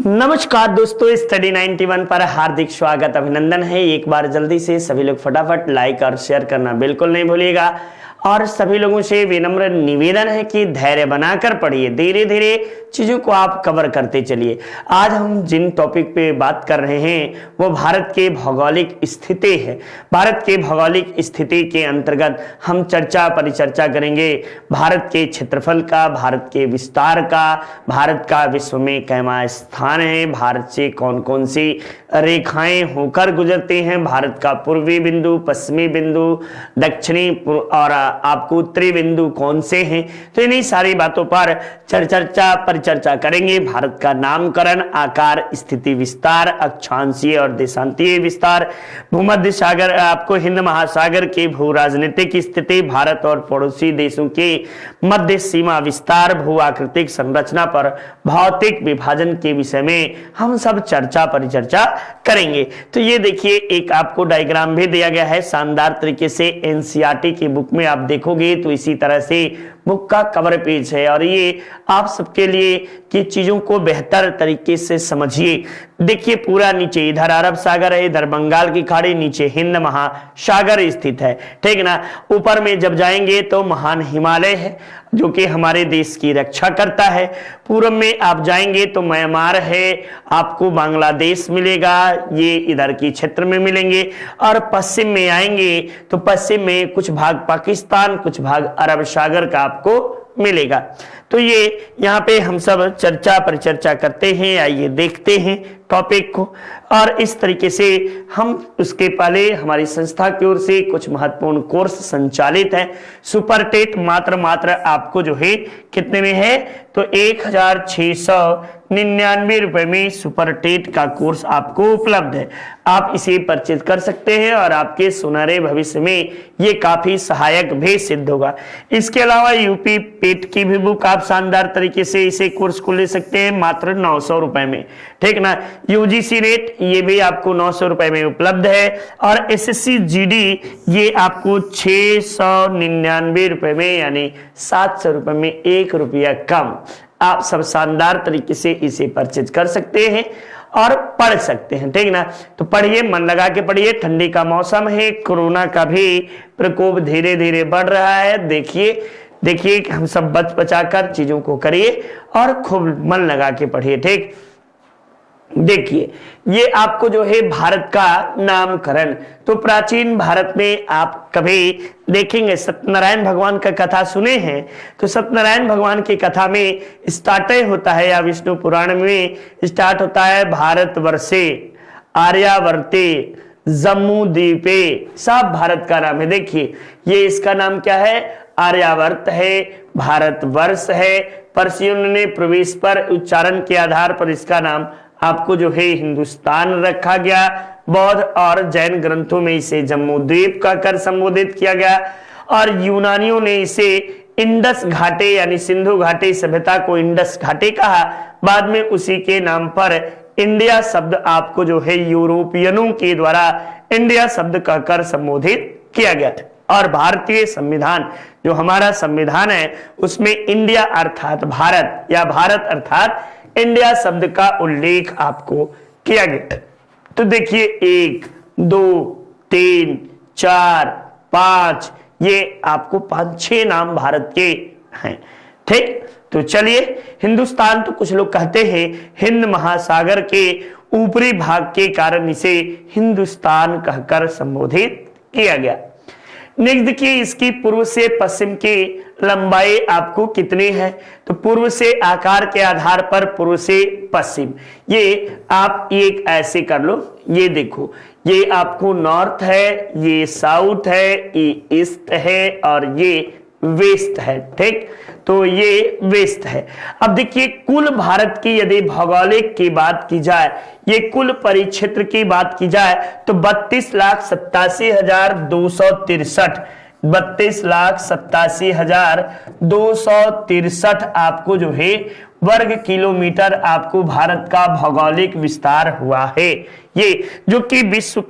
नमस्कार दोस्तों, स्टडी 91 पर हार्दिक स्वागत अभिनंदन है। एक बार जल्दी से सभी लोग फटाफट लाइक और शेयर करना बिल्कुल नहीं भूलिएगा और सभी लोगों से विनम्र निवेदन है कि धैर्य बनाकर पढ़िए, धीरे धीरे चीजों को आप कवर करते चलिए। आज हम जिन टॉपिक पे बात कर रहे हैं वो भारत के भौगोलिक स्थिति है। भारत के भौगोलिक स्थिति के अंतर्गत हम परिचर्चा करेंगे भारत के क्षेत्रफल का, भारत के विस्तार का, भारत का विश्व में कैमा स्थान है, भारत से कौन कौन सी रेखाएं होकर गुजरते हैं, भारत का पूर्वी बिंदु, पश्चिमी बिंदु, दक्षिणी और आपको उत्तरी बिंदु कौन से हैं। तो इन्हीं सारी बातों पर परिचर्चा करेंगे। भारत का नामकरण, आकार, स्थिति, विस्तार, अक्षांशीय और देशांतीय विस्तार, भूमध्य सागर, आपको हिंद महासागर की भू राजनीतिक स्थिति, भारत और पड़ोसी देशों के मध्य सीमा विस्तार, भू आकृतिक संरचना पर भौतिक विभाजन के विषय में हम सब परिचर्चा करेंगे। तो ये देखिए, एक आपको डायग्राम भी दिया गया है शानदार तरीके से। एनसीईआरटी की बुक में आप देखोगे तो इसी तरह से बुक का कवर पेज है और ये आप सबके लिए कि चीजों को बेहतर तरीके से समझिए। देखिए, पूरा नीचे इधर अरब सागर है, इधर बंगाल की खाड़ी, नीचे हिंद महासागर स्थित है, ठीक ना। ऊपर में जब जाएंगे तो महान हिमालय है जो कि हमारे देश की रक्षा करता है। पूर्व में आप जाएंगे तो म्यांमार है, आपको बांग्लादेश मिलेगा, ये इधर की क्षेत्र में मिलेंगे। और पश्चिम में आएंगे तो पश्चिम में कुछ भाग पाकिस्तान, कुछ भाग अरब सागर का आपको मिलेगा। तो ये यहाँ पे हम सब परिचर्चा करते हैं। आइए देखते हैं टॉपिक को। और इस तरीके से हम उसके पहले हमारी संस्था की ओर से कुछ महत्वपूर्ण कोर्स संचालित है। सुपर टेट मात्र आपको जो है कितने में है तो 1699 रुपए में सुपर टेट का कोर्स आपको उपलब्ध है। आप इसे परचेज कर सकते हैं और आपके सुनहरे भविष्य में ये काफी सहायक भी सिद्ध होगा। इसके अलावा यूपी पेट की भी बुक आप शानदार तरीके से इसे कोर्स को ले सकते हैं मात्र 900 रुपए में, ठीक ना। यूजीसी रेट ये भी आपको 900 रुपए में उपलब्ध है और एसएससी जीडी ये आपको 699 रुपए में, यानी 700 रुपए में 1 रुपया कम। आप सब शानदार तरीके से इसे परचेज कर सकते हैं और पढ़ सकते हैं, ठीक ना। तो पढ़िए, मन लगा के पढ़िए। ठंडी का मौसम है, कोरोना का भी प्रकोप धीरे धीरे बढ़ रहा है। देखिए हम सब बचा चीजों को करिए और खूब मन लगा के पढ़िए, ठीक। देखिए, ये आपको जो है भारत का नामकरण, तो प्राचीन भारत में आप कभी देखेंगे सत्यनारायण भगवान का कथा सुने हैं तो सत्यनारायण भगवान की कथा में स्टार्ट होता है या विष्णु पुराण में स्टार्ट होता है भारतवर्षे आर्यावर्ते जम्मू द्वीपे, सब भारत का नाम है। देखिए, ये इसका नाम क्या है, आर्यावर्त है, भारतवर्ष है। पर्शियन ने प्रवेश पर उच्चारण के आधार पर इसका नाम आपको जो है हिंदुस्तान रखा गया। बौद्ध और जैन ग्रंथों में इसे जम्मू द्वीप का कर संबोधित किया गया और यूनानियों ने इसे इंडस घाटे यानी सिंधु घाटी सभ्यता को इंडस घाटी कहा। बाद में उसी के नाम पर इंडिया शब्द आपको जो है यूरोपियनों के द्वारा इंडिया शब्द कहकर संबोधित किया गया था। और भारतीय संविधान जो हमारा संविधान है उसमें इंडिया अर्थात भारत या भारत अर्थात इंडिया शब्द का उल्लेख आपको किया गया। तो देखिए, 1 2 3 4 5 ये आपको 5-6 नाम भारत के हैं, ठीक। तो चलिए, हिंदुस्तान तो कुछ लोग कहते हैं हिंद महासागर के ऊपरी भाग के कारण इसे हिंदुस्तान कहकर संबोधित किया गया। नेक्स्ट देखिए, इसकी पूर्व से पश्चिम की लंबाई आपको कितनी है तो पूर्व से आकार के आधार पर पूर्व से पश्चिम, ये आप एक ऐसे कर लो। ये देखो, ये आपको नॉर्थ है, ये साउथ है, ये ईस्ट है और ये वेस्ट है, ठीक। तो ये वेस्ट है। अब देखिए, कुल भारत की यदि भौगोलिक की बात की जाए, ये कुल परिक्षेत्र की बात की जाए तो 32,87,263 32,87,263 आपको जो है वर्ग किलोमीटर आपको भारत का भौगोलिक विस्तार हुआ है। ये जो कि विश्व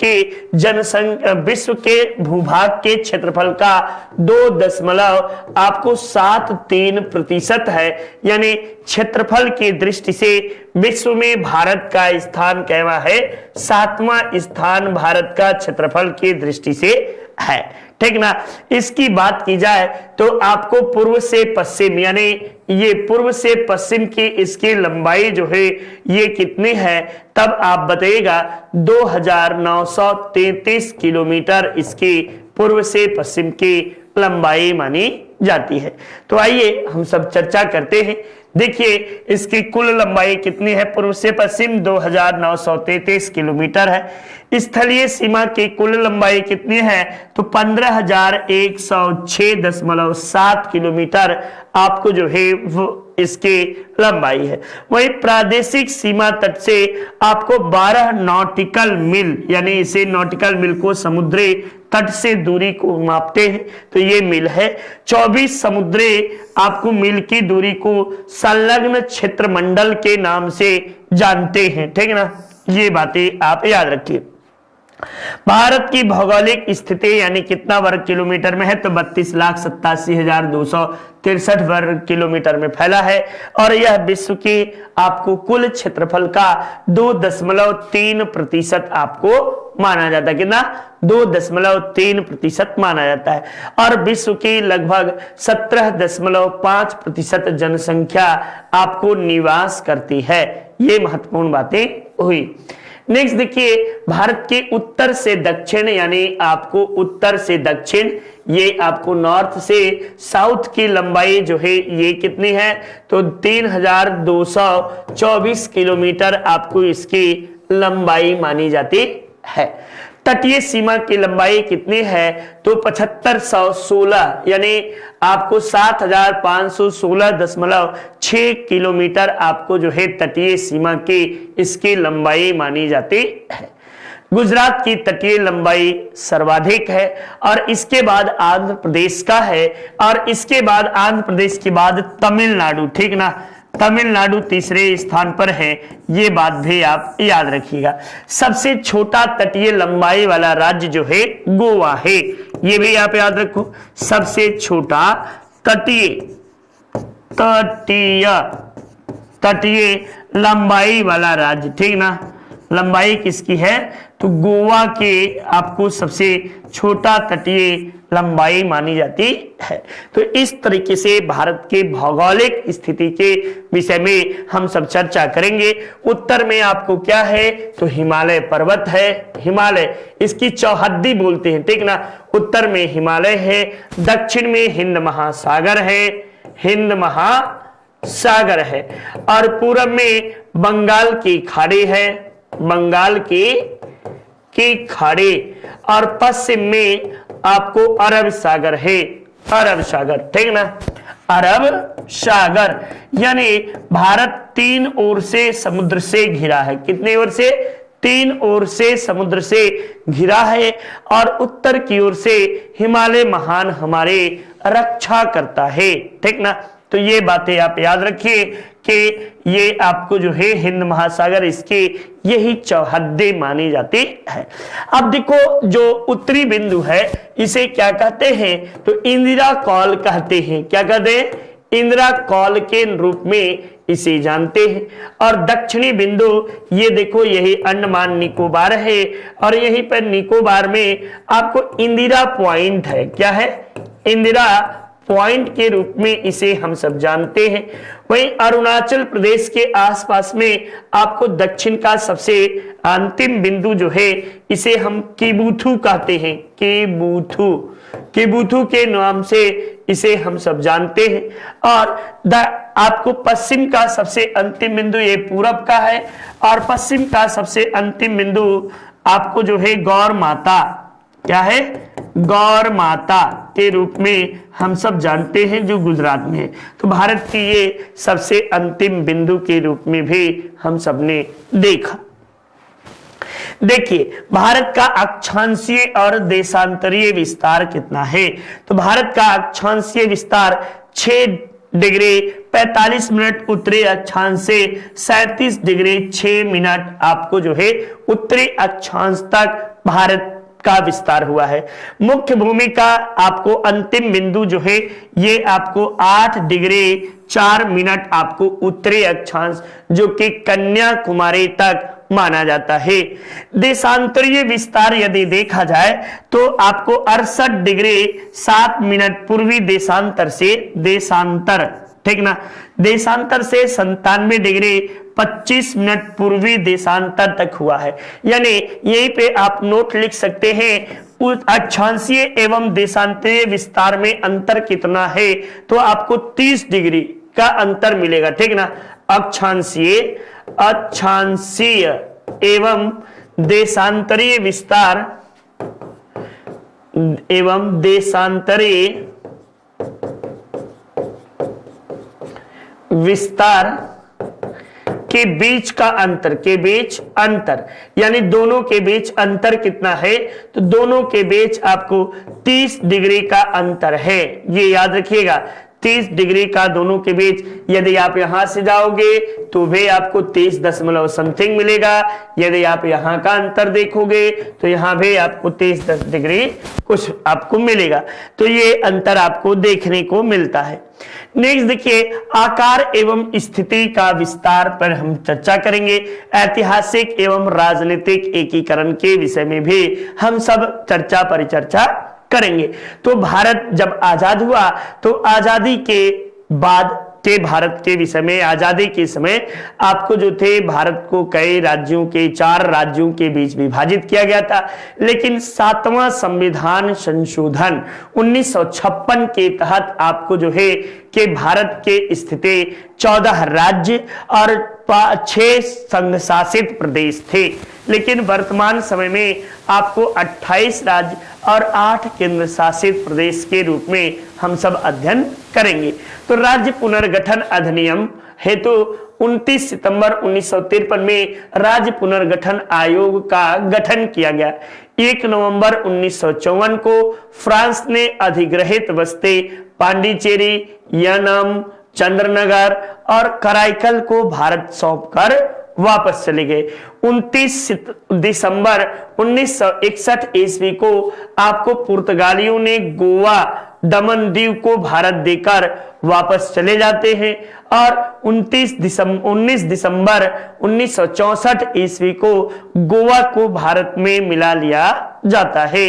के भूभाग के क्षेत्रफल का 2.73% है। यानी क्षेत्रफल की दृष्टि से विश्व में भारत का स्थान कहवा है, 7वां स्थान भारत का क्षेत्रफल की दृष्टि से है। ठीक ना। इसकी बात की जाए तो आपको पूर्व से पश्चिम, यानी ये पूर्व से पश्चिम की इसकी लंबाई जो है ये कितनी है, तब आप बताइएगा 2933 किलोमीटर इसकी पूर्व से पश्चिम की लंबाई मानी जाती है। तो आइए हम सब चर्चा करते हैं। देखिए इसकी कुल लंबाई कितनी है, पूर्व से पश्चिम 2933 किलोमीटर है। स्थलीय सीमा की कुल लंबाई कितनी है, तो 15,106.7 किलोमीटर आपको जो है वो इसकी लंबाई है। वही प्रादेशिक सीमा तट से आपको 12 नॉटिकल मील, यानी इसे नॉटिकल मील को समुद्री तट से दूरी को मापते हैं तो ये मील है। 24 समुद्री आपको मील की दूरी को संलग्न क्षेत्र मंडल के नाम से जानते हैं। ठीक है ना, ये बातें आप याद रखिए। भारत की भौगोलिक स्थिति यानी कितना वर्ग किलोमीटर में है, तो 32,87,263 वर्ग किलोमीटर में फैला है। और यह विश्व की आपको कुल क्षेत्रफल का 2.3% आपको माना जाता है। कितना, 2.3% माना जाता है। और विश्व की लगभग 17.5% जनसंख्या आपको निवास करती है। ये महत्वपूर्ण बातें हुई। नेक्स्ट देखिए, भारत के उत्तर से दक्षिण, यानी आपको उत्तर से दक्षिण, ये आपको नॉर्थ से साउथ की लंबाई जो है ये कितनी है, तो 3,224 किलोमीटर आपको इसकी लंबाई मानी जाती है। तटीय सीमा की लंबाई कितनी है, तो 7516, यानी आपको 7516.6 किलोमीटर आपको जो है तटीय सीमा की इसकी लंबाई मानी जाती है। गुजरात की तटीय लंबाई सर्वाधिक है और इसके बाद आंध्र प्रदेश का है, और इसके बाद आंध्र प्रदेश के बाद तमिलनाडु। ठीक ना, तमिलनाडु तीसरे स्थान पर है, ये बात भी आप याद रखिएगा। सबसे छोटा तटीय लंबाई वाला राज्य जो है गोवा है, ये भी आप याद रखो। सबसे छोटा तटीय लंबाई वाला राज्य, ठीक ना, लंबाई किसकी है, तो गोवा के आपको सबसे छोटा तटीय लंबाई मानी जाती है। तो इस तरीके से भारत के भौगोलिक स्थिति के विषय में हम सब चर्चा करेंगे। उत्तर में आपको क्या है, तो हिमालय पर्वत है, हिमालय इसकी चौहद्दी बोलते हैं। ठीक ना, उत्तर में हिमालय है, दक्षिण में हिंद महासागर है, हिंद महासागर है, और पूर्व में बंगाल की खाड़ी है, बंगाल की खाड़ी, और पश्चिम में आपको अरब सागर है, अरब सागर। ठीक ना, अरब सागर, यानी भारत 3 ओर से समुद्र से घिरा है। कितने ओर से, 3 ओर से समुद्र से घिरा है, और उत्तर की ओर से हिमालय महान हमारे रक्षा करता है। ठीक ना, तो ये बातें आप याद रखिए कि ये आपको जो है हिंद महासागर इसकी यही चौहद्दी मानी जाती है। अब देखो जो उत्तरी बिंदु है इसे क्या कहते हैं, तो इंदिरा कॉल कहते हैं। क्या कहते हैं, इंदिरा कॉल के रूप में इसे जानते हैं। और दक्षिणी बिंदु ये देखो यही अंडमान निकोबार है, और यहीं पर निकोबार में आपको इंदिरा पॉइंट है। क्या है, इंदिरा पॉइंट के रूप में इसे हम सब जानते हैं। वहीं अरुणाचल प्रदेश के आसपास में आपको दक्षिण का सबसे अंतिम बिंदु जो है इसे हम किबुथु कहते हैं, किबुथु के नाम से इसे हम सब जानते हैं। और आपको पश्चिम का सबसे अंतिम बिंदु ये पूरब का है, और पश्चिम का सबसे अंतिम बिंदु आपको जो है गौर माता, क्या है, गौर माता के रूप में हम सब जानते हैं, जो गुजरात में है। तो भारत की ये सबसे अंतिम बिंदु के रूप में भी हम सब ने देखा। देखिए भारत का अक्षांशीय और देशांतरीय विस्तार कितना है, तो भारत का अक्षांशीय विस्तार 6 डिग्री 45 मिनट उत्तरी अक्षांश से 37 डिग्री 6 मिनट आपको जो है उत्तरी अक्षांश तक भारत का विस्तार हुआ है। मुख्य भूमि का आपको अंतिम बिंदु जो है ये आपको 8 डिग्री 4 मिनट आपको उत्तरी अक्षांश जो कि कन्याकुमारी तक माना जाता है। देशांतरीय विस्तार यदि देखा जाए तो आपको 68 डिग्री 7 मिनट पूर्वी देशांतर से देशांतर, ठीक ना, देशांतर से 97 डिग्री 25 मिनट पूर्वी देशांतर तक हुआ है। यानी यहीं पे आप नोट लिख सकते हैं अक्षांशीय एवं देशांतरीय विस्तार में अंतर कितना है, तो आपको 30 डिग्री का अंतर मिलेगा, ठीक ना। अक्षांशीय एवं देशांतरीय विस्तार एवं देशांतरीय विस्तार के बीच का अंतर, के बीच अंतर यानी दोनों के बीच अंतर कितना है, तो दोनों के बीच आपको 30 डिग्री का अंतर है, ये याद रखिएगा। 30 डिग्री का दोनों के बीच, यदि आप यहां से जाओगे तो भी आपको 30 दशमलव समथिंग मिलेगा। यदि आप यहां का अंतर देखोगे तो यहां भी आपको 30 डिग्री कुछ आपको मिलेगा। तो ये अंतर आपको देखने को मिलता है। नेक्स्ट देखिए, आकार एवं स्थिति का विस्तार पर हम चर्चा करेंगे। ऐतिहासिक एवं राजनीतिक एकीकरण के विषय में भी हम सब चर्चा परिचर्चा करेंगे। तो भारत जब आजाद हुआ तो आजादी के बाद के भारत के विषय में, आजादी के समय आपको जो थे भारत को कई राज्यों के, 4 राज्यों के बीच विभाजित किया गया था। लेकिन 7वां संविधान संशोधन 1956 के तहत आपको जो है कि भारत के स्थिति 14 राज्य और 6 संघ शासित प्रदेश थे। लेकिन वर्तमान समय में आपको 28 राज्य और 8 केंद्र शासित प्रदेश के रूप में हम सब अध्ययन करेंगे। तो राज्य पुनर्गठन अधिनियम हेतु 29 सितंबर 1953 में राज्य पुनर्गठन आयोग का गठन किया गया। 1 नवंबर 1954 को फ्रांस ने अधिग्रहित बस्ती पांडिचेरी, यानम, चंद्रनगर और कराईकल को भारत सौंपकर वापस चले गए। 29 दिसंबर 1961 ईस्वी को आपको पुर्तगालियों ने गोवा, दमन दीव को भारत देकर वापस चले जाते हैं और 19 दिसंबर 1964 ईस्वी को गोवा को भारत में मिला लिया जाता है।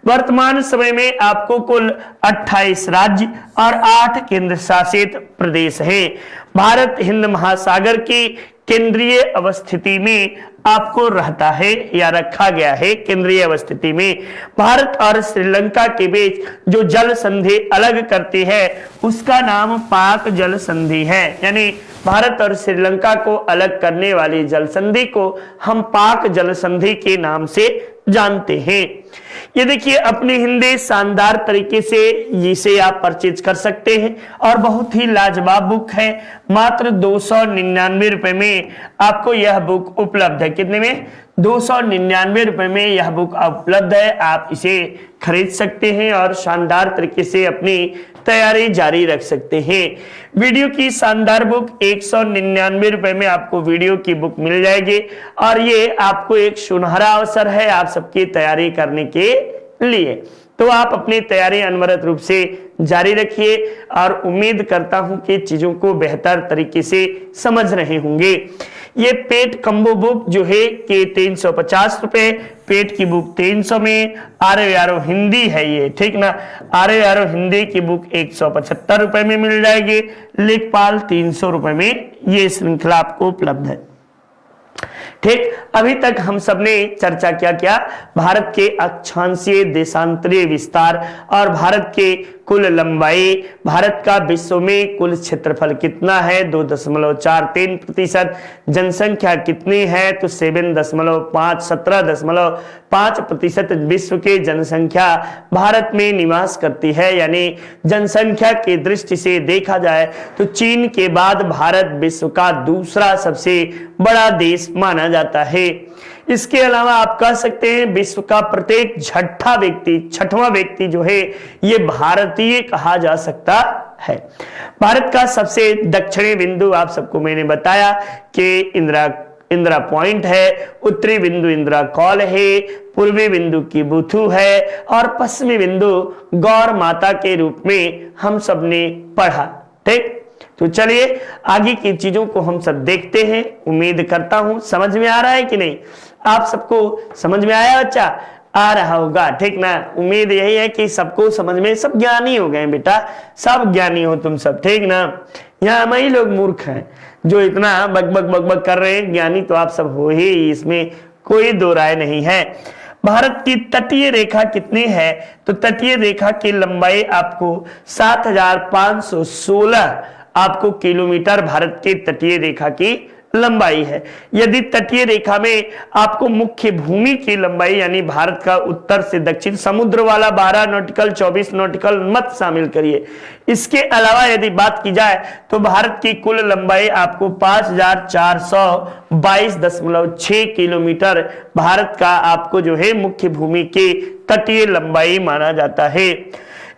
वर्तमान समय में आपको कुल 28 राज्य और 8 केंद्र शासित प्रदेश हैं। भारत हिंद महासागर की केंद्रीय अवस्थिति में आपको रहता है या रखा गया है। केंद्रीय अवस्थिति में भारत और श्रीलंका के बीच जो जल संधि अलग करती है उसका नाम पाक जल संधि है। यानी भारत और श्रीलंका को अलग करने वाली जल संधि को हम पाक जल संधि के नाम से जानते हैं। ये देखिए अपनी हिंदी शानदार तरीके से इसे आप परचेज कर सकते हैं और बहुत ही लाजवाब बुक है। मात्र 299 रुपए में आपको यह बुक उपलब्ध है। कितने में? 299 रुपए में यह बुक उपलब्ध है। आप इसे खरीद सकते हैं और शानदार तरीके से अपनी तैयारी जारी रख सकते हैं। वीडियो की शानदार बुक 199 रुपए में आपको वीडियो की बुक मिल जाएगी और ये आपको एक सुनहरा अवसर है आप सबकी तैयारी करने के लिए। तो आप अपनी तैयारी अनवरत रूप से जारी रखिए और उम्मीद करता हूं कि चीजों को बेहतर तरीके से समझ रहे होंगे। ये पेट कम्बो बुक जो है कि 350 रुपए, पेट की बुक 300 में, आरो यारो हिंदी है ये, ठीक ना। आरो यारो हिंदी की बुक 175 रुपए में मिल जाएगी। लेखपाल 300 रुपए में ये श्रृंखला आपको उपलब्ध है। ठीक, अभी तक हम सबने चर्चा क्या भारत के अक्षांशीय देशांतरीय विस्तार और भारत के कुल लंबाई, भारत का विश्व में कुल क्षेत्रफल कितना है 2.43%, जनसंख्या कितनी है तो 17.5% विश्व के जनसंख्या भारत में निवास करती है। यानी जनसंख्या की दृष्टि से देखा जाए तो चीन के बाद भारत विश्व का दूसरा सबसे बड़ा देश माना जाता है। इसके अलावा आप कह सकते हैं विश्व का प्रत्येक छठवां व्यक्ति जो है ये भारतीय कहा जा सकता है। भारत का सबसे दक्षिणी बिंदु आप सबको मैंने बताया कि इंदिरा पॉइंट है, उत्तरी बिंदु इंदिरा कॉल है, पूर्वी बिंदु किबुथु है और पश्चिमी बिंदु गौर माता के रूप में हम सब ने पढ़ा। ठीक, तो चलिए आगे की चीजों को हम सब देखते हैं। उम्मीद करता हूं समझ में आ रहा है कि नहीं, आप सबको समझ में आया बच्चा? आ रहा होगा, ठीक ना। उम्मीद यही है कि सबको समझ में, सब ज्ञानी हो गए बेटा, सब ज्ञानी हो तुम सब, ठीक ना। यहाँ हम ही लोग मूर्ख हैं जो इतना बक कर रहे हैं, ज्ञानी तो आप सब हो ही, इसमें कोई दो राय नहीं है। भारत की तटीय रेखा कितनी है? तो तटीय रेखा की लंबाई आपको 7516 आपको किलोमीटर भारत के तटीय रेखा की लंबाई है। यदि तटीय रेखा में आपको मुख्य भूमि की लंबाई यानी भारत का उत्तर से दक्षिण समुद्र वाला 12 नॉटिकल 24 नॉटिकल मत शामिल करिए। इसके अलावा यदि बात की जाए तो भारत की कुल लंबाई आपको 5422.6 किलोमीटर भारत का आपको जो है मुख्य भूमि की तटीय लंबाई माना जाता है।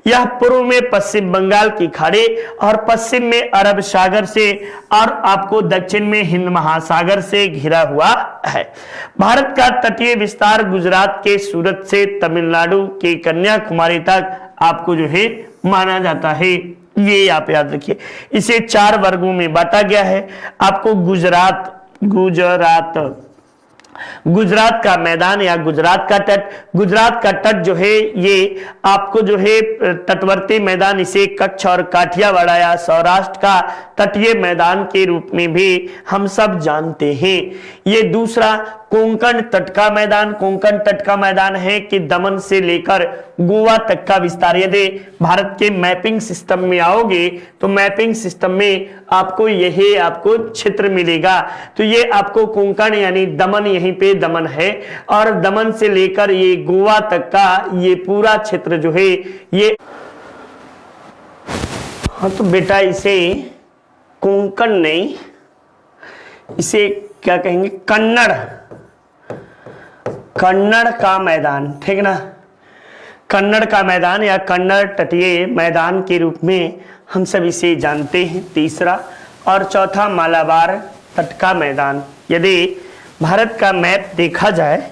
यह पूर्व में पश्चिम बंगाल की खाड़ी और पश्चिम में अरब सागर से और आपको दक्षिण में हिंद महासागर से घिरा हुआ है। भारत का तटीय विस्तार गुजरात के सूरत से तमिलनाडु के कन्याकुमारी तक आपको जो है माना जाता है। ये आप याद रखिए। इसे 4 वर्गों में बांटा गया है। आपको गुजरात का मैदान या गुजरात का तट जो है ये आपको जो है तटवर्ती मैदान, इसे कच्छ और काठियावाड़ या सौराष्ट्र का तटीय मैदान के रूप में भी हम सब जानते हैं। ये दूसरा कोंकण तट का मैदान है कि दमन से लेकर गोवा तक का विस्तार। यदि भारत के मैपिंग सिस्टम में आओगे तो मैपिंग सिस्टम में आपको यही आपको क्षेत्र मिलेगा। तो ये आपको कोंकण यानी दमन, यहीं पे दमन है और दमन से लेकर ये गोवा तक का ये पूरा क्षेत्र जो है ये, हाँ तो बेटा इसे कोंकण नहीं, इसे क्या कहेंगे, कन्नड़ का मैदान, ठीक ना। कन्नड़ का मैदान या कन्नड़ तटीय मैदान के रूप में हम सब इसे जानते हैं। तीसरा और चौथा मालाबार तट का मैदान। यदि भारत का मैप देखा जाए,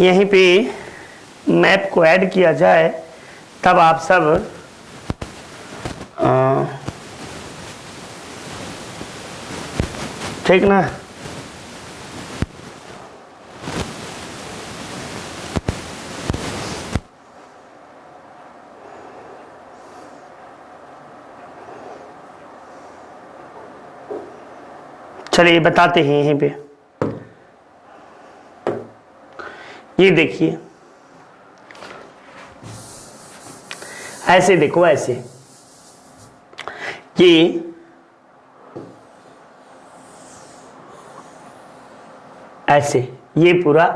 यहीं पे मैप को ऐड किया जाए तब आप सब ठीक ना। चलिए बताते हैं यहीं पे। ये देखिए, ऐसे देखो, ऐसे ये ऐसे ये पूरा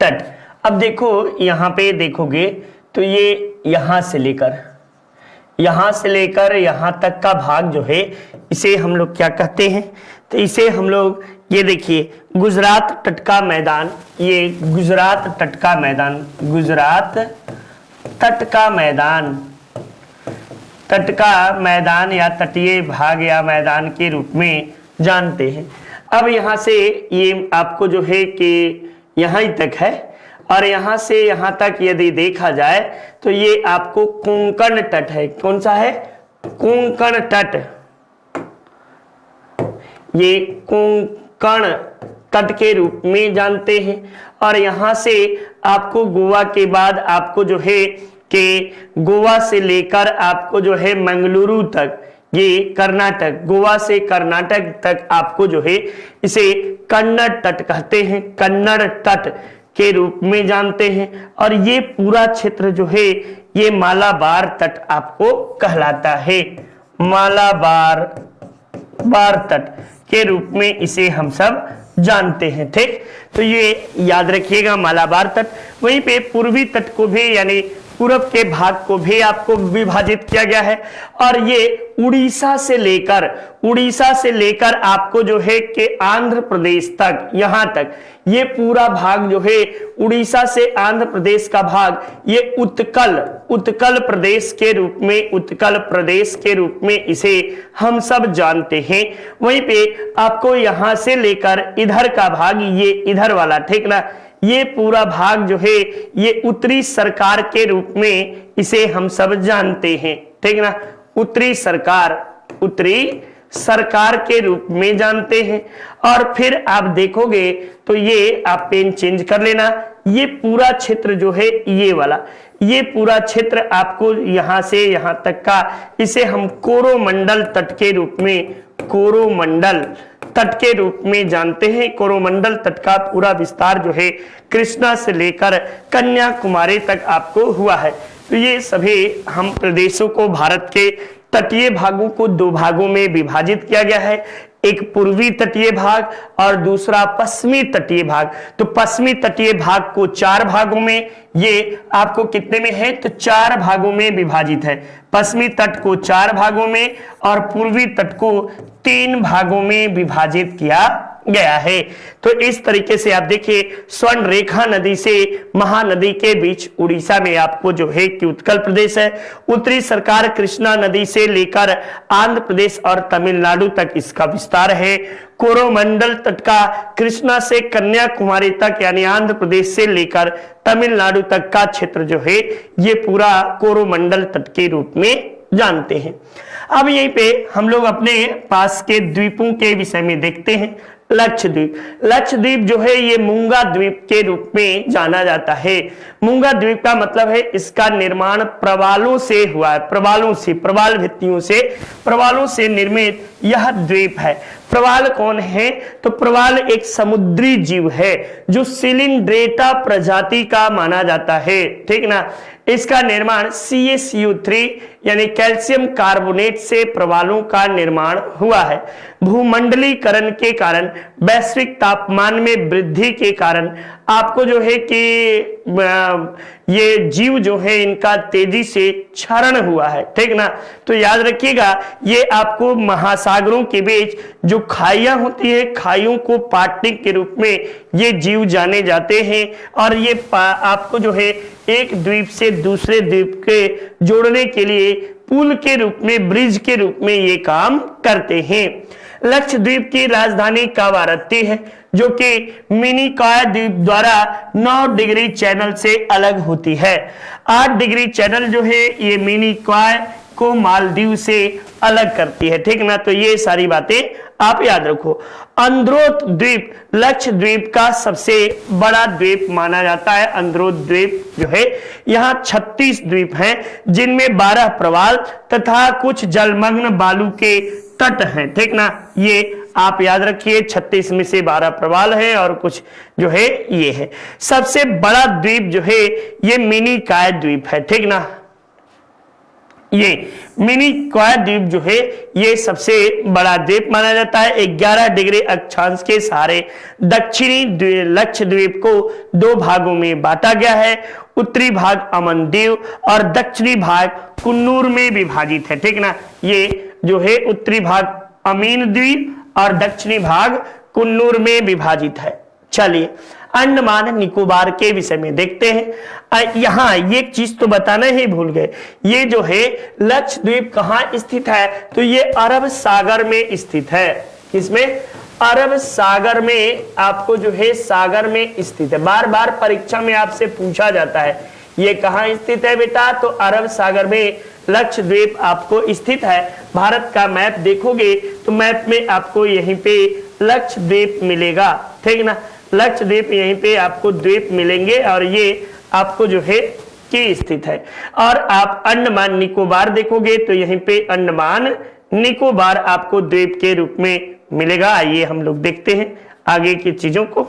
तट। अब देखो यहां पे देखोगे तो ये यहां से लेकर यहां तक का भाग जो है इसे हम लोग क्या कहते हैं, तो इसे हम लोग ये देखिए गुजरात तट का मैदान, ये गुजरात तट का मैदान या तटीय भाग या मैदान के रूप में जानते हैं। अब यहाँ से ये आपको जो है कि यहाँ ही तक है और यहाँ से यहाँ तक यदि देखा जाए तो ये आपको कोंकण तट है। कौन सा है? कोंकण तट। ये कोंकण तट के रूप में जानते हैं। और यहाँ से आपको गोवा के बाद आपको जो है कि गोवा से लेकर आपको जो है मंगलुरु तक, ये कर्नाटक, गोवा से कर्नाटक तक आपको जो है इसे कन्नड़ तट कहते हैं, कन्नड़ तट के रूप में जानते हैं। और ये पूरा क्षेत्र जो है ये मालाबार तट आपको कहलाता है, मालाबार तट के रूप में इसे हम सब जानते हैं। ठीक, तो ये याद रखिएगा मालाबार तट। वहीं पे पूर्वी तट को भी यानी पूरब के भाग को भी आपको विभाजित किया गया है। और ये उड़ीसा से लेकर आपको जो है कि आंध्र प्रदेश तक, यहां तक ये पूरा भाग जो है उड़ीसा से आंध्र प्रदेश का भाग, ये उत्कल प्रदेश के रूप में इसे हम सब जानते हैं। वहीं पे आपको यहां से लेकर इधर का भाग, ये इधर वाला, ठीक ना, ये पूरा भाग जो है ये उत्तरी सरकार के रूप में इसे हम सब जानते हैं, ठीक ना, उत्तरी सरकार के रूप में जानते हैं। और फिर आप देखोगे तो ये आप पेन चेंज कर लेना, ये पूरा क्षेत्र जो है ये वाला, ये पूरा क्षेत्र आपको यहां से यहां तक का, इसे हम कोरोमंडल तट के रूप में जानते हैं। कोरोमंडल तट का पूरा विस्तार जो है कृष्णा से लेकर कन्याकुमारी तक आपको हुआ है। तो ये सभी हम प्रदेशों को, भारत के तटीय भागों को दो भागों में विभाजित किया गया है, एक पूर्वी तटीय भाग और दूसरा पश्चिमी तटीय भाग। तो पश्चिमी तटीय भाग को 4 भागों में, ये आपको कितने में है, तो 4 भागों में विभाजित है। पश्चिमी तट को 4 भागों में और पूर्वी तट को 3 भागों में विभाजित किया गया है। तो इस तरीके से आप देखिए, स्वर्ण रेखा नदी से महानदी के बीच उड़ीसा में आपको जो है कि उत्कल प्रदेश है। उत्तरी सरकार कृष्णा नदी से लेकर आंध्र प्रदेश और तमिलनाडु तक इसका विस्तार है। कोरोमंडल तट का कृष्णा से कन्याकुमारी तक, यानी आंध्र प्रदेश से लेकर तमिलनाडु तक का क्षेत्र जो है ये पूरा कोरोमंडल तट के रूप में जानते हैं। अब यहीं पे हम लोग अपने पास के द्वीपों के विषय में देखते हैं। लक्षद्वीप जो है ये मूंगा द्वीप के रूप में जाना जाता है। मूंगा द्वीप का मतलब है इसका निर्माण प्रवालों से हुआ है, प्रवालों से निर्मित यह द्वीप है। प्रवाल कौन है, तो प्रवाल एक समुद्री जीव है जो सिलिंड्रेटा प्रजाति का माना जाता है, ठीक ना। इसका निर्माण CaCO3 यानी कैल्शियम कार्बोनेट से प्रवालों का निर्माण हुआ है। भूमंडलीकरण के कारण, वैश्विक तापमान में वृद्धि के कारण आपको जो है कि ये जीव जो है इनका तेजी से क्षरण हुआ है, ठीक ना। तो याद रखिएगा, ये आपको महासागरों के बीच जो खाइयां होती है, खाइयों को पाटने के रूप में ये जीव जाने जाते हैं। और ये आपको जो है एक द्वीप से दूसरे द्वीप के जोड़ने के लिए पुल के रूप में, ब्रिज के रूप में ये काम करते हैं। लक्षद्वीप की राजधानी कावारत्ती है, जो कि मिनिकॉय द्वीप द्वारा 9 डिग्री चैनल से अलग होती है। 8 डिग्री चैनल जो है ये मिनिकॉय को मालदीव से अलग करती है, ठीक ना। तो ये सारी बातें आप याद रखो। अंद्रोथ द्वीप लक्षद्वीप का सबसे बड़ा द्वीप माना जाता है। अंद्रोथ द्वीप जो है, यहाँ 36 द्वीप हैं, जिनमें 12 प्रवाल तथा कुछ जलमग्न बालू के तट हैं, ठीक ना। ये आप याद रखिए, 36 में से 12 प्रवाल है और कुछ जो है ये है। सबसे बड़ा द्वीप जो है ये मिनिकॉय द्वीप है, ठीक ना। ये मिनिकॉय द्वीप जो है ये सबसे बड़ा द्वीप माना जाता है। 11 डिग्री अक्षांश के सहारे दक्षिणी लक्षद्वीप को 2 भागों में बांटा गया है। उत्तरी भाग अमनदीव और दक्षिणी भाग कुन्नूर में विभाजित है, ठीक ना। ये जो है उत्तरी भाग अमीन द्वीप और दक्षिणी भाग कुन्नूर में विभाजित है। चलिए अंडमान निकोबार के विषय में देखते हैं। यहाँ ये चीज तो बताना ही भूल गए, ये जो है लक्षद्वीप कहाँ स्थित है, तो ये अरब सागर में स्थित है। किसमें, अरब सागर में, आपको जो है सागर में स्थित है। बार बार परीक्षा में आपसे पूछा जाता है ये कहाँ स्थित है बेटा, तो अरब सागर में लक्षद्वीप आपको स्थित है। भारत का मैप देखोगे तो मैप में आपको यहीं पे लक्षद्वीप मिलेगा, ठीक ना। लक्षद्वीप यहीं पे आपको द्वीप मिलेंगे और ये आपको जो है कि स्थित है। और आप अंडमान निकोबार देखोगे तो यहीं पे अंडमान निकोबार आपको द्वीप के रूप में मिलेगा। आइए हम लोग देखते हैं आगे की चीजों को।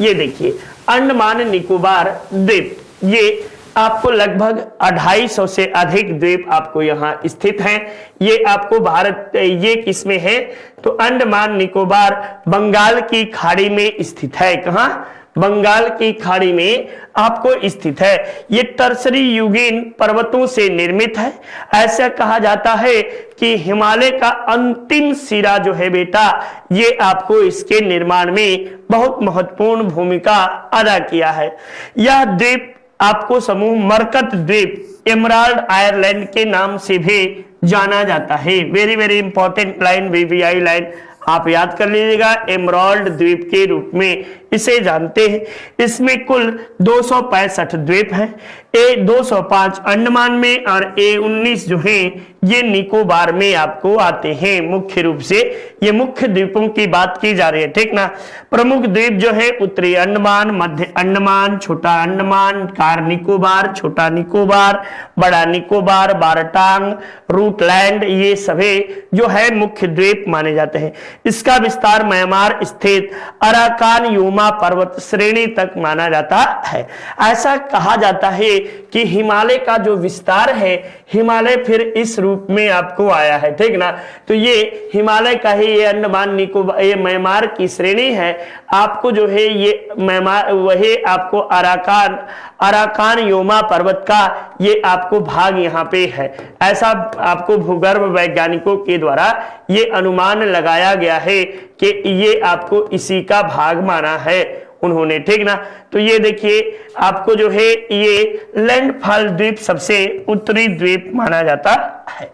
ये देखिए अंडमान निकोबार द्वीप, ये आपको लगभग 250 से अधिक द्वीप आपको यहाँ स्थित हैं। ये आपको भारत, ये किसमें है, तो अंडमान निकोबार बंगाल की खाड़ी में स्थित है। कहाँ, बंगाल की खाड़ी में आपको स्थित है। ये टर्सरी युगीन पर्वतों से निर्मित है। ऐसा कहा जाता है कि हिमालय का अंतिम सिरा जो है बेटा, ये आपको इसके निर्माण में बहुत महत्वपूर्ण भूमिका अदा किया है। यह द्वीप आपको समूह मरकत द्वीप एमराल्ड आयरलैंड के नाम से भी जाना जाता है। Very very important line, VVI line आप याद कर लीजिएगा। एमराल्ड द्वीप के रूप में इसे जानते हैं। इसमें कुल 265 द्वीप हैं। ए 205 अंडमान में और A19 जो है ये निकोबार में आपको आते हैं। मुख्य रूप से ये मुख्य द्वीपों की बात की जा रही है, ठीक ना। प्रमुख द्वीप जो है उत्तरी अंडमान, मध्य अंडमान, छोटा अंडमान, कार निकोबार, छोटा निकोबार, बड़ा निकोबार, बारटांग, रूटलैंड, ये सभी जो है मुख्य द्वीप माने जाते हैं। इसका विस्तार म्यांमार स्थित अराकान योमा पर्वत श्रेणी तक माना जाता है। ऐसा कहा जाता है कि हिमालय का जो विस्तार है, हिमालय फिर इस रूप में आपको आया है, ठीक ना। तो ये हिमालय का ही ये अंडमान निकोबार, ये म्यांमार की श्रेणी है। आपको जो है ये म्यांमार, वही आपको अराकान योमा पर्वत का ये आपको भाग यहाँ पे है। ऐसा आपको भूगर्भ वैज्ञानिकों के द्वारा ये अनुमान लगाया गया है कि ये आपको इसी का भाग माना है उन्होंने, ठीक ना। तो ये देखिए आपको जो है ये लैंडफॉल द्वीप सबसे उत्तरी द्वीप माना जाता है।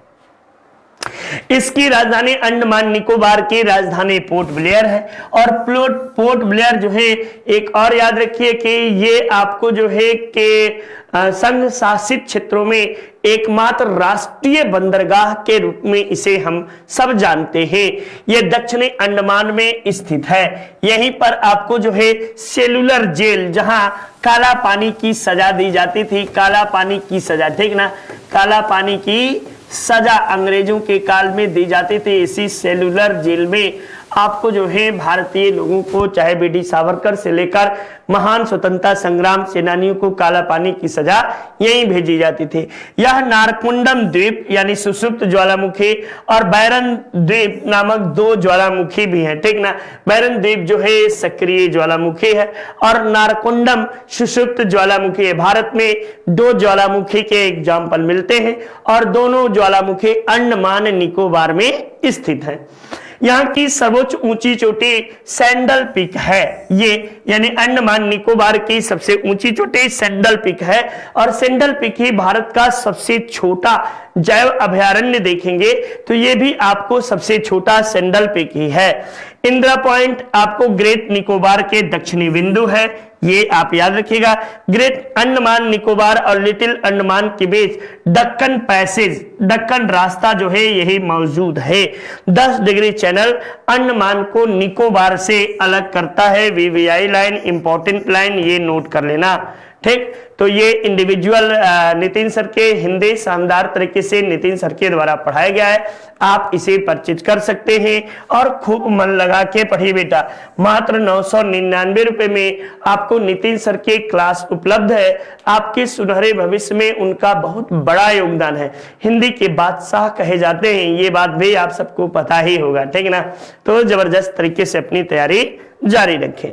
इसकी राजधानी अंडमान निकोबार की राजधानी पोर्ट ब्लेयर है। और पोर्ट ब्लेयर जो है एक और याद रखिए कि ये आपको जो है कि संघ शासित क्षेत्रों में एकमात्र राष्ट्रीय बंदरगाह के रूप में इसे हम सब जानते हैं। ये दक्षिणी अंडमान में स्थित है। यहीं पर आपको जो है सेलुलर जेल, जहां काला पानी की सजा दी जाती थी, काला पानी की सजा, ठीक ना, काला पानी की सजा अंग्रेजों के काल में दी जाती थी। इसी सेलुलर जेल में आपको जो है भारतीय लोगों को, चाहे बीडी सावरकर से लेकर महान स्वतंत्रता संग्राम सेनानियों को काला पानी की सजा यहीं भेजी जाती थी। यह नारकुंडम द्वीप यानी सुषुप्त ज्वालामुखी और बैरन द्वीप नामक दो ज्वालामुखी भी हैं, ठीक ना। बैरन द्वीप जो है सक्रिय ज्वालामुखी है और नारकुंडम सुषुप्त ज्वालामुखी है। भारत में दो ज्वालामुखी के एग्जाम्पल मिलते हैं और दोनों ज्वालामुखी अंडमान निकोबार में स्थित है। यहाँ की सर्वोच्च ऊंची चोटी सैंडल पीक है। ये यानी अंडमान निकोबार की सबसे ऊंची चोटी सैंडल पीक है और सैंडल पीक ही भारत का सबसे छोटा जैव अभयारण्य देखेंगे तो ये भी आपको सबसे छोटा सैंडल पीक ही है। इंदिरा पॉइंट आपको ग्रेट निकोबार के दक्षिणी बिंदु है, ये आप याद रखिएगा। ग्रेट अंडमान निकोबार और लिटिल अंडमान के बीच दक्कन पैसेज, दक्कन रास्ता जो है यही मौजूद है। 10 डिग्री चैनल अंडमान को निकोबार से अलग करता है। वीवीआई लाइन इंपॉर्टेंट लाइन, ये नोट कर लेना, ठीक। तो ये इंडिविजुअल नितिन सर के हिंदी शानदार तरीके से नितिन सर के द्वारा पढ़ाया गया है। आप इसे परचेज कर सकते हैं और खूब मन लगा के पढ़िए बेटा। मात्र 999 रुपए में आपको नितिन सर के क्लास उपलब्ध है। आपके सुनहरे भविष्य में उनका बहुत बड़ा योगदान है। हिंदी के बादशाह कहे जाते हैं, ये बात भी आप सबको पता ही होगा, ठीक है ना। तो जबरदस्त तरीके से अपनी तैयारी जारी रखें।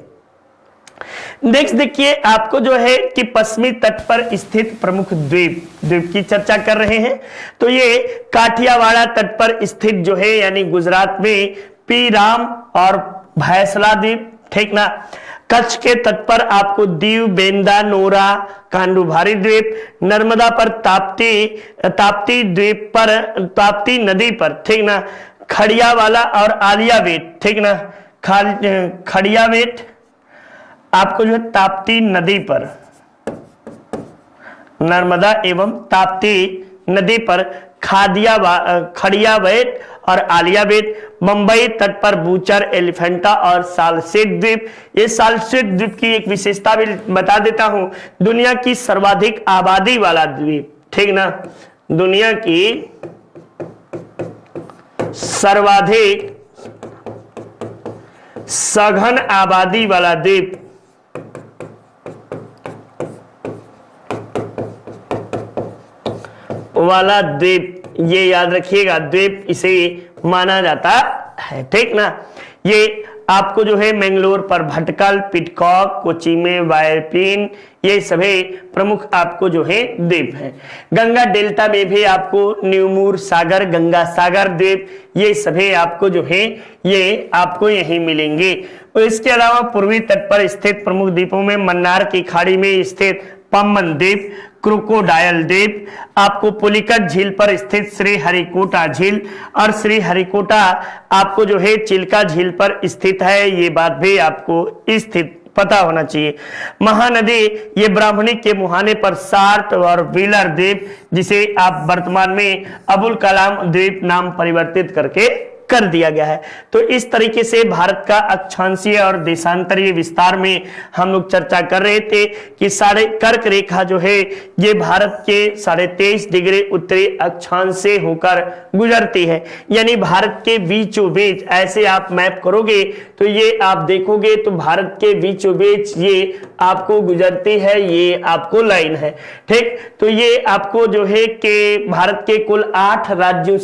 नेक्स्ट देखिए आपको जो है कि पश्चिमी तट पर स्थित प्रमुख द्वीप की चर्चा कर रहे हैं। तो ये काठियावाड़ तट पर स्थित जो है यानी गुजरात में पीराम और भैसला द्वीप, ठीक ना। कच्छ के तट पर आपको दीव, बेंदा, नोरा, कांडूभारी द्वीप, नर्मदा पर ताप्ती द्वीप पर, ताप्ती नदी पर, ठीक ना, खड़ियावाला और आलियावेट, ठीक ना। खड़ियावेट आपको जो है ताप्ती नदी पर, नर्मदा एवं ताप्ती नदी पर खड़ियावेट और आलियावेट। मुंबई तट पर बूचर, एलिफेंटा और सालसेट द्वीप। ये सालसेट द्वीप की एक विशेषता भी बता देता हूं, दुनिया की सर्वाधिक आबादी वाला द्वीप, ठीक ना। दुनिया की सर्वाधिक सघन आबादी वाला द्वीप वाला द्वीप, ये याद रखिएगा, द्वीप इसे माना जाता है, ठीक ना। ये आपको जो है मैंगलोर पर भटकल, पिटकॉक, कोची में वायरपीन, ये सभी प्रमुख आपको जो है द्वीप है। गंगा डेल्टा में भी आपको न्यूमूर सागर, गंगा सागर द्वीप, ये सभी आपको जो है ये आपको यहीं मिलेंगे। और इसके अलावा पूर्वी तट पर स्थित प्रमुख द्वीपों में मन्नार की खाड़ी में स्थित पम्बन द्वीप, क्रोकोडायल द्वीप, आपको पुलिकट झील पर स्थित श्री हरिकोटा झील, और श्री हरिकोटा आपको जो है चिल्का झील पर स्थित है, ये बात भी आपको स्थित पता होना चाहिए। महानदी ये ब्राह्मणी के मुहाने पर सार्ट और व्हीलर द्वीप, जिसे आप वर्तमान में अबुल कलाम द्वीप नाम परिवर्तित करके कर दिया गया है। तो इस तरीके से भारत का अक्षांशीय और देशांतरीय विस्तार में हम लोग चर्चा कर रहे थे कि साढ़े कर्क रेखा जो है ये भारत के 23.5 डिग्री उत्तरी अक्षांश से होकर गुजरती है। यानी भारत के बीचों बीच ऐसे आप मैप करोगे तो ये आप देखोगे तो भारत के बीचों बीच ये आपको गुजरती है, ये आपको लाइन है। ठीक, तो ये आपको जो है कि भारत के कुल 8 राज्यों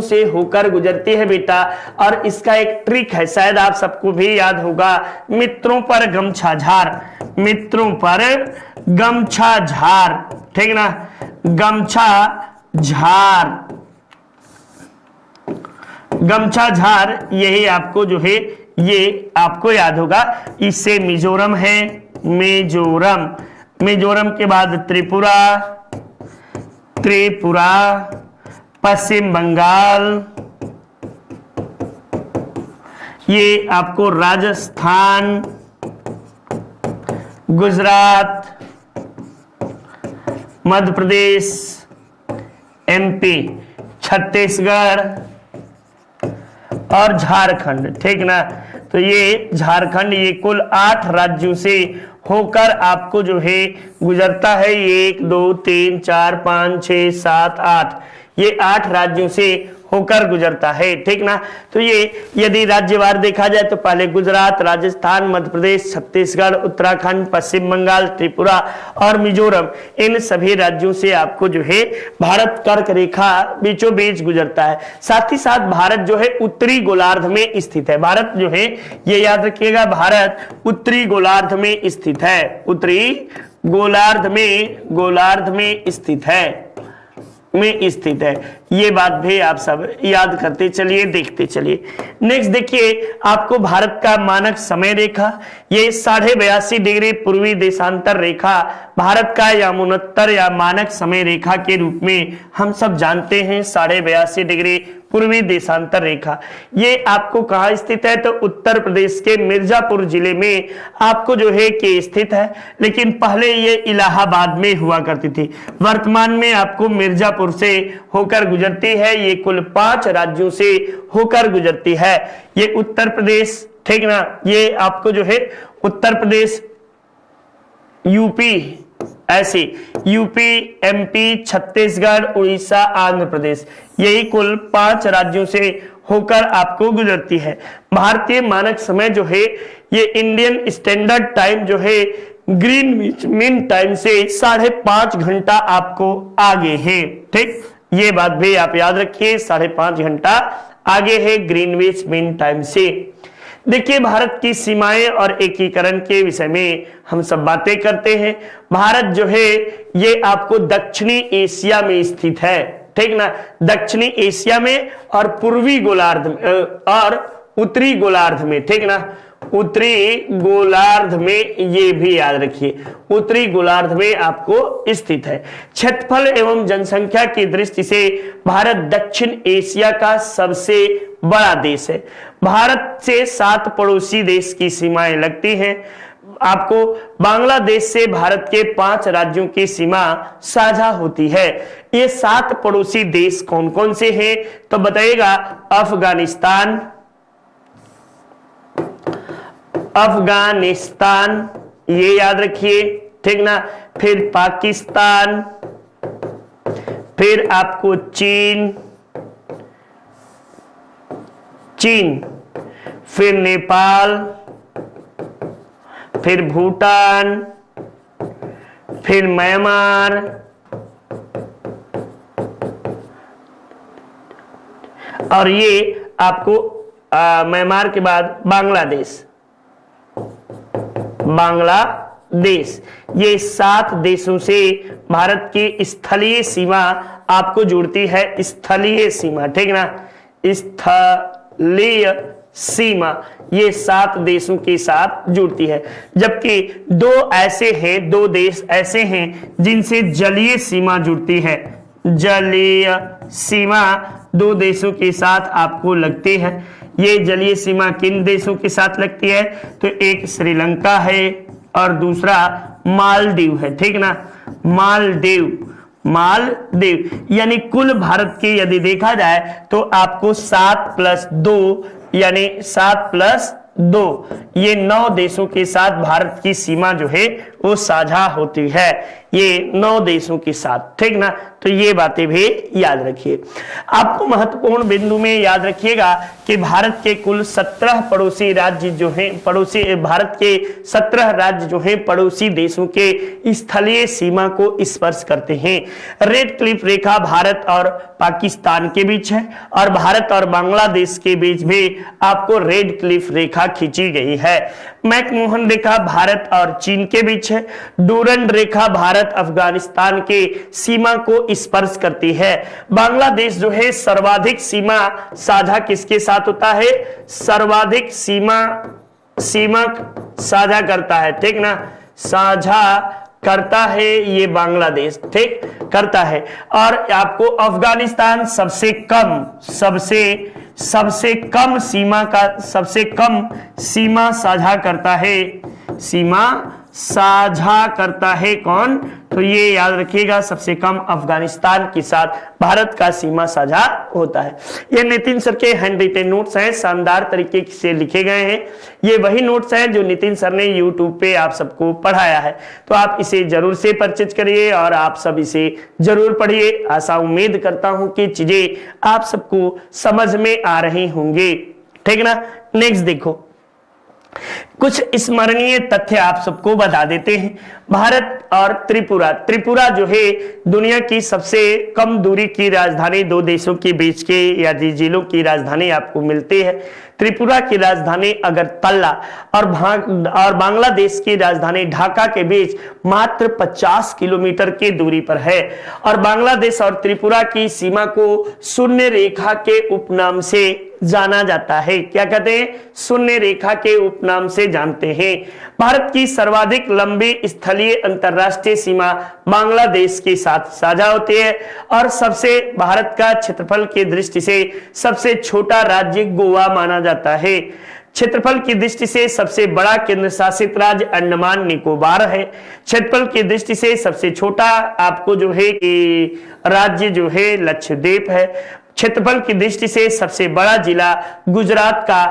से होकर गुजरती है बेटा। और इसका एक ट्रिक है, शायद आप सबको भी याद होगा, मित्रों पर गमछा झार, मित्रों पर गमछा झार, ठीक ना, गमछा झार, गमछा झार, यही आपको जो है ये आपको याद होगा। इससे मिजोरम है, मिजोरम, मिजोरम के बाद त्रिपुरा, त्रिपुरा, पश्चिम बंगाल, ये आपको राजस्थान, गुजरात, मध्य प्रदेश, एमपी, छत्तीसगढ़ और झारखंड, ठीक ना। तो ये झारखंड ये कुल 8 राज्यों से होकर आपको जो है गुजरता है। 1 2 3 4 5 6 7 8, ये 8 राज्यों से होकर गुजरता है, ठीक ना। तो ये यदि राज्यवार देखा जाए तो पहले गुजरात, राजस्थान, मध्य प्रदेश, छत्तीसगढ़, उत्तराखंड, पश्चिम बंगाल, त्रिपुरा और मिजोरम, इन सभी राज्यों से आपको जो है भारत कर्क रेखा बीचों बीच गुजरता है। साथ ही साथ भारत जो है उत्तरी गोलार्ध में स्थित है। भारत जो है ये याद रखिएगा, भारत उत्तरी गोलार्ध में स्थित है, उत्तरी गोलार्ध में स्थित है। ये बात भी आप सब याद करते चलिए, देखते चलिए। नेक्स्ट देखिए, आपको भारत का मानक समय रेखा, ये 82.5 डिग्री पूर्वी देशांतर रेखा भारत का यमुनोत्तर या मानक समय रेखा के रूप में हम सब जानते हैं। 82.5 डिग्री पूर्वी देशांतर रेखा ये आपको कहाँ स्थित है, तो उत्तर प्रदेश के मिर्जापुर जिले में आपको जो है कि स्थित है। लेकिन पहले ये इलाहाबाद में हुआ करती थी, वर्तमान में आपको मिर्जापुर से होकर गुजरती है। ये कुल 5 राज्यों से होकर गुजरती है। ये उत्तर प्रदेश, ठीक ना, ये आपको जो है उत्तर प्रदेश, यूपी, ऐसे यूपी, एमपी, छत्तीसगढ़, उड़ीसा, आंध्र प्रदेश, यही कुल 5 राज्यों से होकर आपको गुजरती है। भारतीय मानक समय जो है ये इंडियन स्टैंडर्ड टाइम जो है ग्रीनविच मीन टाइम से 5.5 घंटा आपको आगे है। ठीक, ये बात भी आप याद रखिए, 5.5 घंटा आगे है ग्रीनविच मीन टाइम से। देखिए, भारत की सीमाएं और एकीकरण के विषय में हम सब बातें करते हैं। भारत जो है ये आपको दक्षिणी एशिया में स्थित है, ठीक ना, दक्षिणी एशिया में और पूर्वी गोलार्ध में और उत्तरी गोलार्ध में, ठीक ना, उत्तरी गोलार्ध में, ये भी याद रखिए, उत्तरी गोलार्ध में आपको स्थित है। क्षेत्रफल एवं जनसंख्या की दृष्टि से भारत दक्षिण एशिया का सबसे बड़ा देश है। भारत से 7 पड़ोसी देश की सीमाएं लगती हैं। आपको बांग्लादेश से भारत के 5 राज्यों की सीमा साझा होती है। ये 7 पड़ोसी देश कौन कौन से हैं, तो बताइएगा, अफगानिस्तान, ये याद रखिए, ठीक ना, फिर पाकिस्तान, फिर आपको चीन, फिर नेपाल, फिर भूटान, फिर म्यांमार, और ये आपको म्यांमार के बाद बांग्लादेश, बांग्लादेश, ये 7 देशों से भारत की स्थलीय सीमा आपको जुड़ती है, स्थलीय सीमा, ठीक ना, स्थलीय सीमा ये 7 देशों के साथ जुड़ती है। जबकि 2 देश ऐसे हैं जिनसे जलीय सीमा जुड़ती है, जलीय सीमा 2 देशों के साथ आपको लगती है। ये जलीय सीमा किन देशों के साथ लगती है? तो एक श्रीलंका है और दूसरा मालदीव है, ठीक ना, मालदीव, मालदीव। यानी कुल भारत के यदि देखा जाए तो आपको 7+2 यानी 7+2 ये 9 देशों के साथ भारत की सीमा जो है वो साझा होती है, ये 9 देशों के साथ, ठीक ना। तो ये बातें भी याद रखिए। आपको महत्वपूर्ण बिंदु में याद रखिएगा कि भारत के कुल 17 पड़ोसी राज्य जो हैं, भारत के 17 राज्य जो हैं पड़ोसी देशों के स्थलीय सीमा को स्पर्श करते हैं। रेड क्लिफ रेखा भारत और पाकिस्तान के बीच है और भारत और बांग्लादेश के बीच भी आपको रेड क्लिफ रेखा खींची गई है। मैकमोहन रेखा भारत और चीन के बीच है। डूरंड रेखा भारत अफगानिस्तान के सीमा को स्पर्श करती है। बांग्लादेश जो है सर्वाधिक सीमा साझा किसके साथ होता है? सर्वाधिक सीमा साझा करता है, ठीक ना, साझा करता है ये बांग्लादेश, ठीक करता है। और आपको अफगानिस्तान सबसे कम सीमा साझा करता है, सीमा साझा करता है कौन? तो ये याद रखिएगा, सबसे कम अफगानिस्तान के साथ भारत का सीमा साझा होता है। ये नितिन सर के हैंड रिटेन नोट्स हैं, शानदार तरीके से लिखे गए हैं। ये वही नोट्स हैं जो नितिन सर ने यूट्यूब पे आप सबको पढ़ाया है, तो आप इसे जरूर से परचेज करिए और आप सब इसे जरूर पढ़िए। आशा उम्मीद करता हूं कि चीजें आप सबको समझ में आ रही होंगी, ठीक ना। नेक्स्ट देखो, कुछ स्मरणीय तथ्य आप सबको बता देते हैं। भारत और त्रिपुरा जो है दुनिया की सबसे कम दूरी की राजधानी, 2 देशों के बीच के या जिलों की राजधानी आपको मिलती है। त्रिपुरा की राजधानी अगरतला और बांग्लादेश की राजधानी ढाका के बीच मात्र 50 किलोमीटर की दूरी पर है। और बांग्लादेश और त्रिपुरा की सीमा को शून्य रेखा के उपनाम से जाना जाता है। क्या कहते हैं? शून्य रेखा के उपनाम से जानते हैं। भारत की सर्वाधिक लंबी स्थलीय अंतरराष्ट्रीय सीमा बांग्लादेश के साथ साझा होती है और सबसे भारत का क्षेत्रफल की दृष्टि से सबसे छोटा राज्य गोवा माना जाता है। क्षेत्रफल की दृष्टि से सबसे बड़ा केंद्र शासित राज्य अंडमान निकोबार है। क्षेत्रफल की दृष्टि से सबसे छोटा आपको जो है राज्य जो है लक्षद्वीप है। क्षेत्रफल की दृष्टि से सबसे बड़ा जिला गुजरात का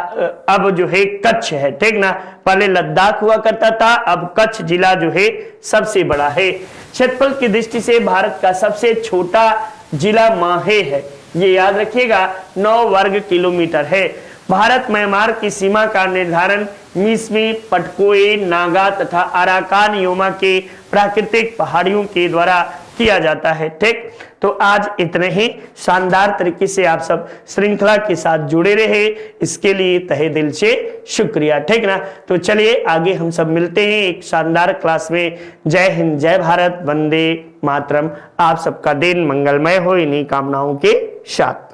अब जो है कच्छ है, ठीक ना। पहले लद्दाख हुआ करता था, अब कच्छ जिला जो है सबसे बड़ा है। क्षेत्रफल की दृष्टि से भारत का सबसे छोटा जिला माहे है, ये याद रखिएगा, 9 वर्ग किलोमीटर है। भारत म्यांमार की सीमा का निर्धारण मिसमी, पटकोई, नागा तथा अराकान योमा के प्राकृतिक पहाड़ियों के द्वारा किया जाता है, ठीक। तो आज इतने ही। शानदार तरीके से आप सब श्रृंखला के साथ जुड़े रहे, इसके लिए तहे दिल से शुक्रिया, ठीक ना। तो चलिए आगे हम सब मिलते हैं एक शानदार क्लास में। जय हिंद, जय भारत, वंदे मातरम। आप सबका दिन मंगलमय हो इन्हीं कामनाओं के साथ।